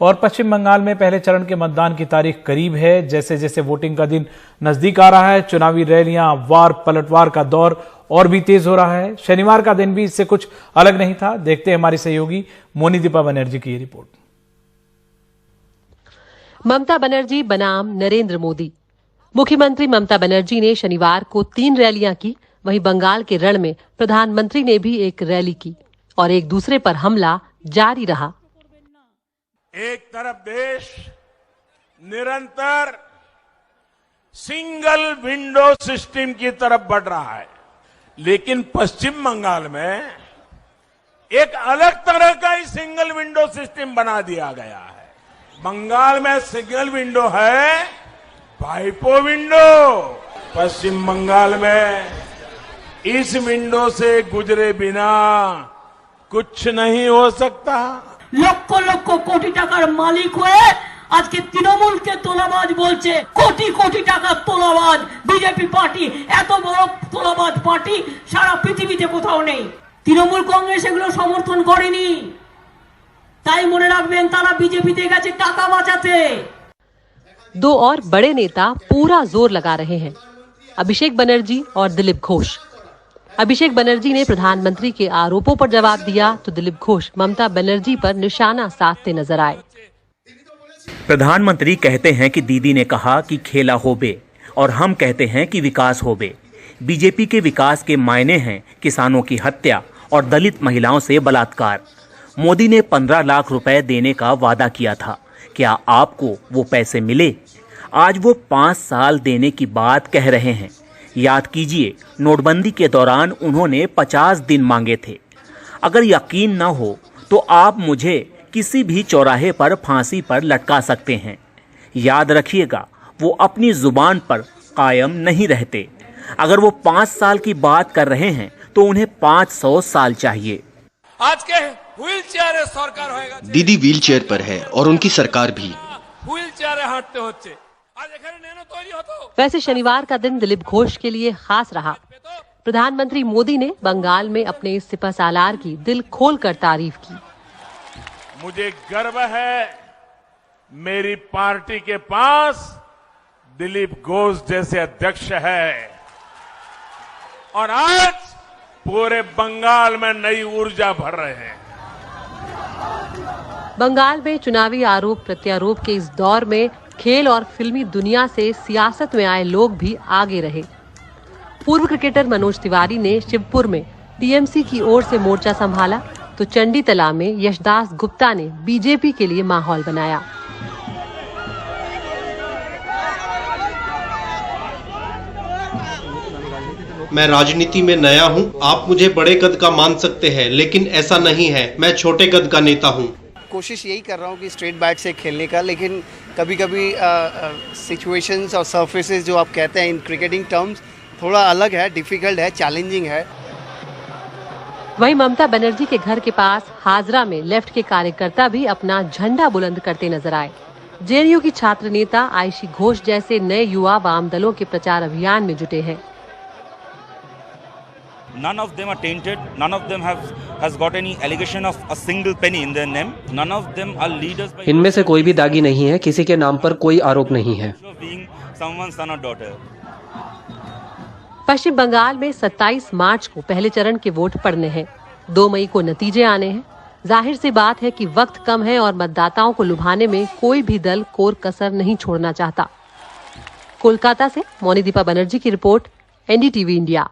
और पश्चिम बंगाल में पहले चरण के मतदान की तारीख करीब है। जैसे जैसे वोटिंग का दिन नजदीक आ रहा है, चुनावी रैलियां, वार पलटवार का दौर और भी तेज हो रहा है। शनिवार का दिन भी इससे कुछ अलग नहीं था। देखते हैं हमारी सहयोगी मोनीदीपा बनर्जी की ये रिपोर्ट। ममता बनर्जी बनाम नरेंद्र मोदी। मुख्यमंत्री ममता बनर्जी ने शनिवार को 3 रैलियां की। वहीं बंगाल के रण में प्रधानमंत्री ने भी एक रैली की और एक दूसरे पर हमला जारी रहा। एक तरफ देश निरंतर सिंगल विंडो सिस्टम की तरफ बढ़ रहा है, लेकिन पश्चिम बंगाल में एक अलग तरह का ही सिंगल विंडो सिस्टम बना दिया गया है। बंगाल में सिंगल विंडो है, वाइपो विंडो। पश्चिम बंगाल में इस विंडो से गुजरे बिना कुछ नहीं हो सकता। লক্ষ লক্ষ কোটি টাকার মালিক হয়ে আজকে তৃণমূলকে তোলাবাজ বলছে। কোটি কোটি টাকার তোলাবাজ বিজেপি পার্টি, এত বড় তোলাবাজ পার্টি সারা পৃথিবীতে কোথাও নেই। তৃণমূল কংগ্রেস এগুলো সমর্থন করেনি, তাই মনে রাখবেন তারা বিজেপিতে গেছে টাকা বাঁচাতে। दो और बड़े नेता पूरा जोर लगा रहे हैं, अभिषेक बनर्जी और दिलीप घोष। अभिषेक बनर्जी ने प्रधानमंत्री के आरोपों पर जवाब दिया तो दिलीप घोष ममता बनर्जी पर निशाना साधते नजर आए। प्रधानमंत्री कहते हैं कि दीदी ने कहा कि खेला होबे और हम कहते हैं कि विकास होबे। बीजेपी के विकास के मायने हैं किसानों की हत्या और दलित महिलाओं से बलात्कार। मोदी ने 15 लाख रुपए देने का वादा किया था, क्या आपको वो पैसे मिले? आज वो 5 साल देने की बात कह रहे हैं। याद कीजिए, नोटबंदी के दौरान उन्होंने 50 दिन मांगे थे। अगर यकीन न हो तो आप मुझे किसी भी चौराहे पर फांसी पर लटका सकते हैं। याद रखिएगा, वो अपनी जुबान पर कायम नहीं रहते। अगर वो 5 साल की बात कर रहे हैं तो उन्हें 500 साल चाहिए। आज के व्हील चेयर सरकार होगा। दीदी व्हील चेयर पर है और उनकी सरकार भी। व्हील चेयर हटते होते वैसे शनिवार का दिन दिलीप घोष के लिए खास रहा। प्रधानमंत्री मोदी ने बंगाल में अपने सिपहसालार की दिल खोलकर तारीफ की। मुझे गर्व है मेरी पार्टी के पास दिलीप घोष जैसे अध्यक्ष है और आज पूरे बंगाल में नई ऊर्जा भर रहे हैं। बंगाल में चुनावी आरोप प्रत्यारोप के इस दौर में खेल और फिल्मी दुनिया से सियासत में आए लोग भी आगे रहे। पूर्व क्रिकेटर मनोज तिवारी ने शिवपुर में टीएमसी की ओर से मोर्चा संभाला तो चंडीतला में यशदास गुप्ता ने बीजेपी के लिए माहौल बनाया। मैं राजनीति में नया हूं, आप मुझे बड़े कद का मान सकते हैं, लेकिन ऐसा नहीं है, मैं छोटे कद का नेता हूं। कोशिश यही कर रहा हूँ कि स्ट्रेट बैट से खेलने का, लेकिन कभी कभी सिचुएशंस और सरफेसेस जो आप कहते हैं इन क्रिकेटिंग टर्म्स थोड़ा अलग है, डिफिकल्ट है, चैलेंजिंग है। वहीं ममता बनर्जी के घर के पास हाजरा में लेफ्ट के कार्यकर्ता भी अपना झंडा बुलंद करते नजर आए। जेएनयू की छात्र नेता आयशी घोष जैसे नए युवा वाम दलों के प्रचार अभियान में जुटे हैं। None of them are tainted. None of them has got any allegation of a single penny in their name. None of them are leaders by इनमें से कोई भी दागी नहीं है, किसी के नाम पर कोई आरोप नहीं है। being someone's son or daughter. पश्चिम बंगाल में 27 मार्च को पहले चरण के वोट पड़ने हैं। 2 मई को नतीजे आने हैं। जाहिर सी बात है कि वक्त कम है और मतदाताओं को लुभाने में कोई भी दल कोर कसर नहीं छोड़ना चाहता। कोलकाता से मोनीदीपा बनर्जी की रिपोर्ट, एनडीटीवी इंडिया।